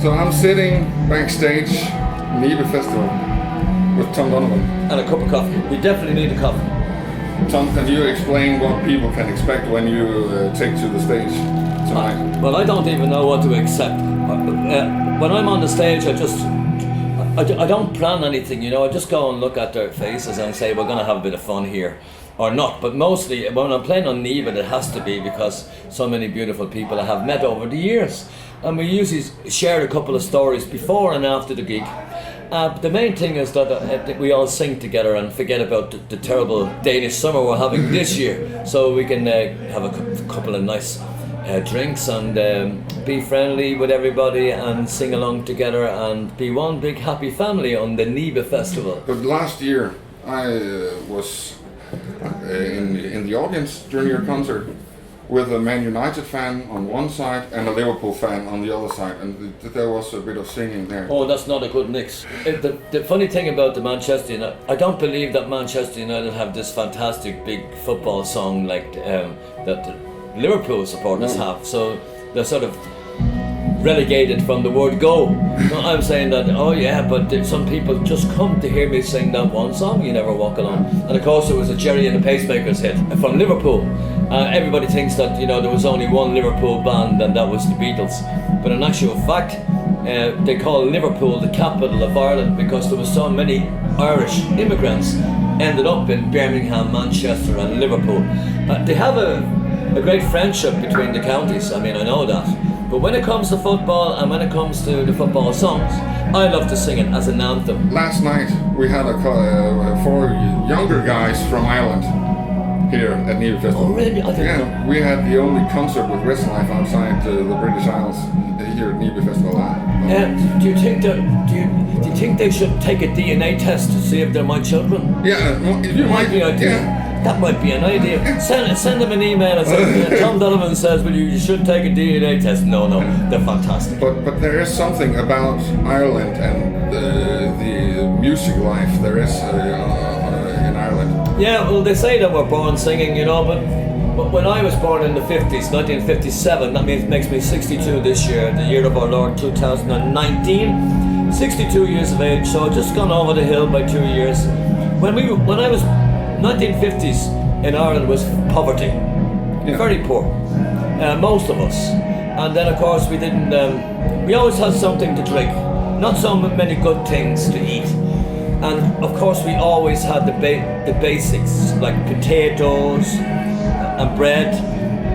So I'm sitting backstage, Nibe Festival, with Tom Donovan. And a cup of coffee. We definitely need a coffee. Tom, can you explain what people can expect when you take to the stage tonight? Well, I don't even know what to accept. When I'm on the stage, I don't plan anything, you know. I just go and look at their faces and say, we're going to have a bit of fun here. Or not, but mostly when I'm playing on Nibe, it has to be because so many beautiful people I have met over the years. And we usually share a couple of stories before and after the gig. The main thing is that we all sing together and forget about the terrible Danish summer we're having this year. So we can have a couple of nice drinks and be friendly with everybody and sing along together and be one big happy family on the Nibe Festival. But last year I was in the audience during your concert with a Man United fan on one side and a Liverpool fan on the other side, and there was a bit of singing there. Oh, that's not a good mix. The funny thing about the Manchester United, I don't believe that Manchester United have this fantastic big football song like that the Liverpool supporters have, so they're sort of relegated from the word go. No, I'm saying that, oh yeah, but some people just come to hear me sing that one song, You Never Walk Alone. And of course it was a Jerry and the Pacemakers hit from Liverpool. Everybody thinks that, you know, there was only one Liverpool band and that was the Beatles. But in actual fact, they call Liverpool the capital of Ireland because there were so many Irish immigrants ended up in Birmingham, Manchester and Liverpool. They have a great friendship between the counties, I mean, I know that. But when it comes to football and when it comes to the football songs, I love to sing it as an anthem. Last night we had 4 younger guys from Ireland here at Nibe Festival. Oh really? I didn't know. We had the only concert with Westlife outside the British Isles here at Nibe Festival. Do you think they should take a DNA test to see if they're my children? Yeah, you might be. That might be an idea. Send them an email and say, Tom Donovan says, well, you should take a DNA test. No, they're fantastic. But there is something about Ireland and the music life there is in Ireland. Yeah, well, they say that we're born singing, you know, but when I was born in the 50s, 1957, that makes me 62 this year, the year of our Lord 2019. 62 years of age, so I've just gone over the hill by 2 years. When I was 1950s in Ireland was poverty, very poor, most of us. And then of course we always had something to drink, not so many good things to eat. And of course we always had the basics like potatoes and bread,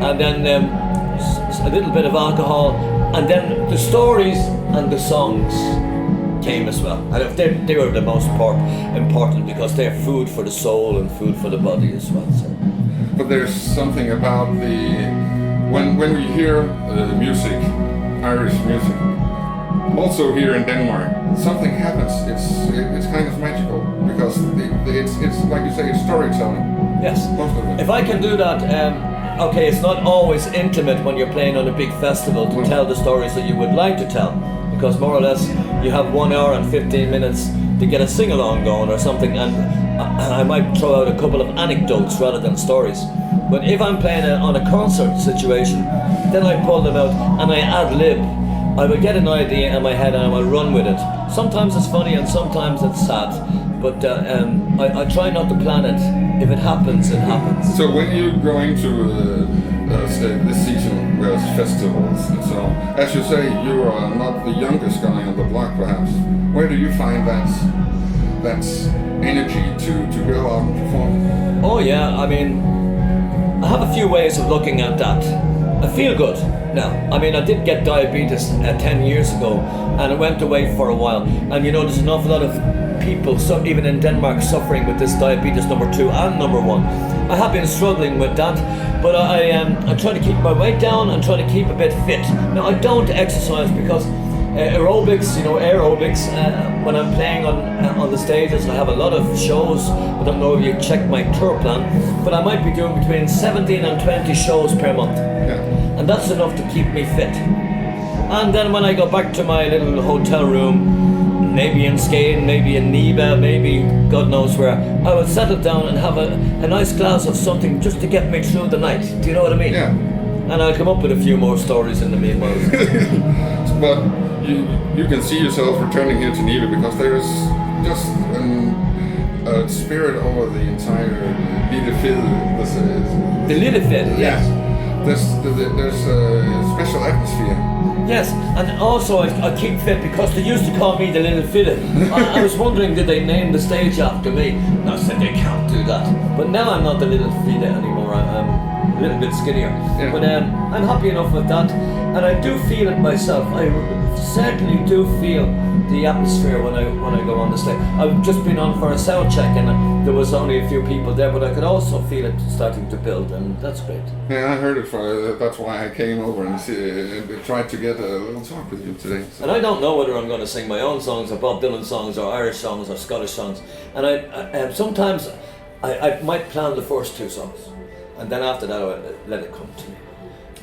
and then a little bit of alcohol, and then the stories and the songs came as well. And they were the most important because they're food for the soul and food for the body as well. So. But there's something about when we hear music, Irish music, also here in Denmark, something happens. It's kind of magical because it's like you say, it's storytelling. Yes. Most of it. If I can do that, okay, it's not always intimate when you're playing on a big festival to tell the stories that you would like to tell. Because more or less you have 1 hour and 15 minutes to get a sing-along going or something, and I might throw out a couple of anecdotes rather than stories. But if I'm playing on a concert situation, then I pull them out and I ad-lib. I will get an idea in my head and I will run with it. Sometimes it's funny and sometimes it's sad, but I try not to plan it. If it happens, it happens. So when you're going to this season with festivals and so on, as you say, you are not the youngest guy on the block perhaps. Where do you find that energy to go out and perform? Oh yeah, I mean, I have a few ways of looking at that. I feel good now. I mean, I did get diabetes 10 years ago and it went away for a while. And you know, there's an awful lot of people, so even in Denmark, suffering with this diabetes number 2 and number 1. I have been struggling with that, but I try to keep my weight down and try to keep a bit fit. Now, I don't exercise because aerobics, you know, aerobics, when I'm playing on the stages, I have a lot of shows. I don't know if you checked my tour plan, but I might be doing between 17 and 20 shows per month. Yeah. And that's enough to keep me fit. And then when I go back to my little hotel room, maybe in Skane, maybe in Nibe, maybe God knows where, I will settle down and have a nice glass of something just to get me through the night. Do you know what I mean? Yeah. And I'll come up with a few more stories in the meanwhile. But you can see yourself returning here to Nibe because there's just a spirit over the entire Liedefeld. The Liedefeld, yes. There's a special atmosphere. Yes, and also I keep fit because they used to call me the Little Fiddle. I was wondering, did they name the stage after me? And I said they can't do that. But now I'm not the Little Fiddle anymore. I'm a little bit skinnier. Yeah. But I'm happy enough with that, and I do feel it myself. I certainly do feel the atmosphere when I go on the stage. I've just been on for a sound check and there was only a few people there, but I could also feel it starting to build, and that's great. Yeah, I heard it. That's why I came over and tried to get a little talk with you today. So. And I don't know whether I'm going to sing my own songs or Bob Dylan songs or Irish songs or Scottish songs. And I sometimes I might plan the first two songs, and then after that I let it come to me.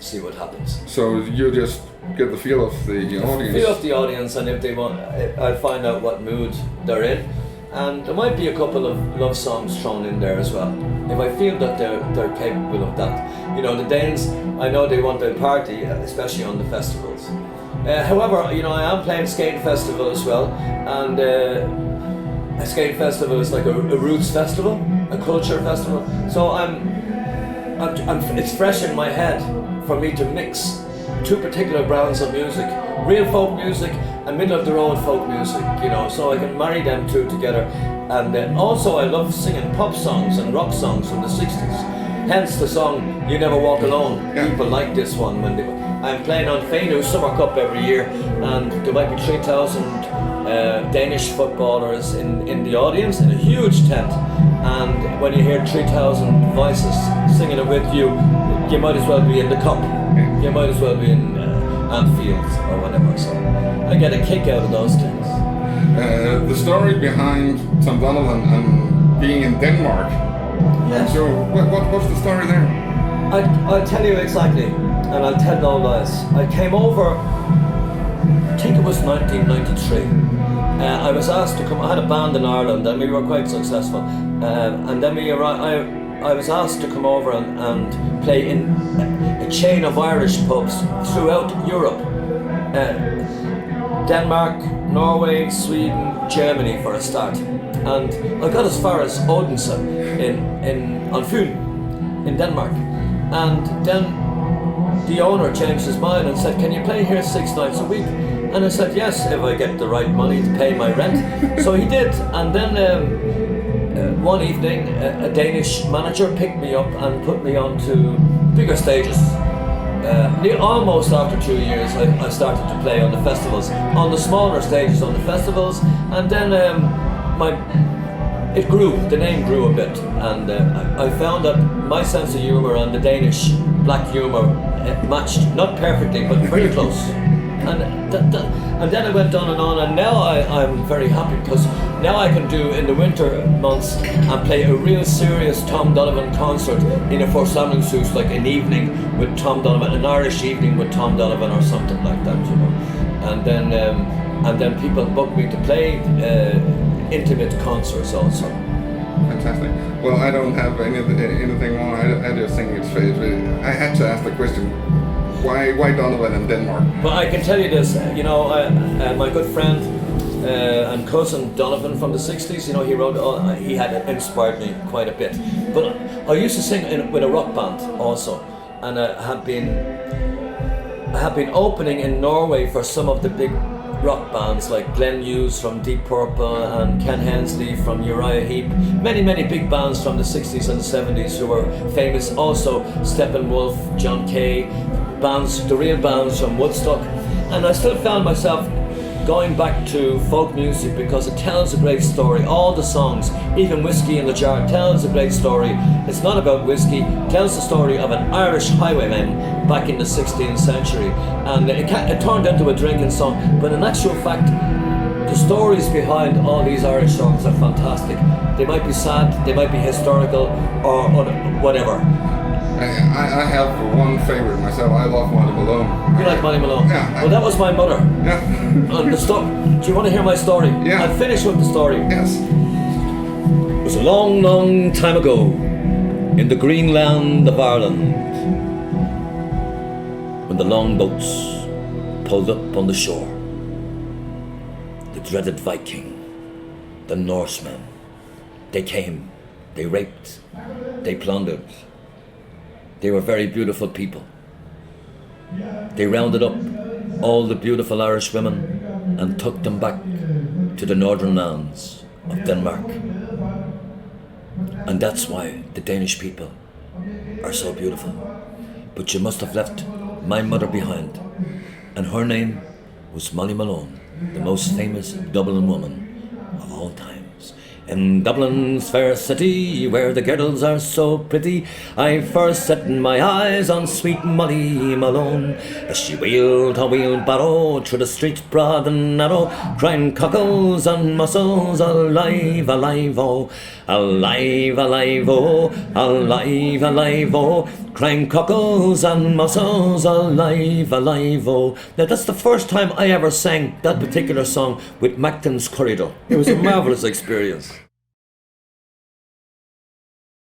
See what happens. So you just get the feel of the audience? Feel of the audience, and if they want, I'll find out what mood they're in. And there might be a couple of love songs thrown in there as well. If I feel that they're capable of that. You know, the Danes, I know they want to party, especially on the festivals. However, you know, I am playing Skate Festival as well, and a Skate Festival is like a roots festival, a culture festival. So it's fresh in my head for me to mix two particular brands of music, real folk music and middle of the road folk music, you know, so I can marry them two together. And also I love singing pop songs and rock songs from the 60s. Hence the song You Never Walk Alone. Yeah. People like this one when I'm playing on Fainu Summer Cup every year, and there might be 3,000 Danish footballers in the audience in a huge tent. And when you hear 3,000 voices singing it with you, you might as well be in the cup. You might as well be in Anfield or whatever. So I get a kick out of those things. The story behind Tom Donovan and being in Denmark. Yes. So what's the story there? I'll tell you exactly, and I'll tell no lies. I came over, I think it was 1993. I was asked to come. I had a band in Ireland, and we were quite successful. And then I was asked to come over and play in a chain of Irish pubs throughout Europe. Denmark, Norway, Sweden, Germany for a start. And I got as far as Odense on Fyn in Denmark. And then the owner changed his mind and said, can you play here 6 nights a week? And I said, yes, if I get the right money to pay my rent. So he did. And then one evening, a Danish manager picked me up and put me onto bigger stages. Almost after 2 years, I started to play on the festivals, on the smaller stages on the festivals, and then it grew. The name grew a bit, and I found that my sense of humour and the Danish black humour matched, not perfectly, but very close. And then I went on, and now I'm very happy because now I can do in the winter months and play a real serious Tom Donovan concert in a Forsamlingshus, like an evening with Tom Donovan, an Irish evening with Tom Donovan or something like that, you know. And then people book me to play intimate concerts also. Fantastic. Well, I don't have anything more. I just think it's I had to ask the question. Why Donovan in Denmark? Well, I can tell you this, you know, my good friend and cousin Donovan from the 60s, you know, he had inspired me quite a bit. But I used to sing with a rock band also, and I have been opening in Norway for some of the big rock bands like Glenn Hughes from Deep Purple and Ken Hensley from Uriah Heep. Many big bands from the 60s and 70s who were famous. Also Steppenwolf, John Kay, bands, the real bands from Woodstock. And I still found myself going back to folk music because it tells a great story. All the songs, even Whiskey in the Jar, tells a great story. It's not about whiskey, it tells the story of an Irish highwayman back in the 16th century. And it turned into a drinking song, but in actual fact, the stories behind all these Irish songs are fantastic. They might be sad, they might be historical, or whatever. I have one favorite myself. I love Monty Malone. You like Monty Malone? Yeah. Well, that was my mother. Yeah. And do you want to hear my story? Yeah. I'll finish with the story. Yes. It was a long time ago in the green land of Ireland when the longboats pulled up on the shore. the dreaded Viking, the Norsemen. They came, they raped, they plundered. They were very beautiful people. They rounded up all the beautiful Irish women and took them back to the northern lands of Denmark. And that's why the Danish people are so beautiful. But you must have left my mother behind, and her name was Molly Malone, the most famous Dublin woman of all times. In Dublin's fair city, where the girls are so pretty, I first set my eyes on sweet Molly Malone, as she wheeled her wheelbarrow through the streets broad and narrow, crying cockles and mussels, alive, alive, oh, alive, alive, oh, alive, alive, oh, crying cockles and mussels, alive, alive, oh. Now that's the first time I ever sang that particular song with Macton's Corridor. It was a marvellous experience.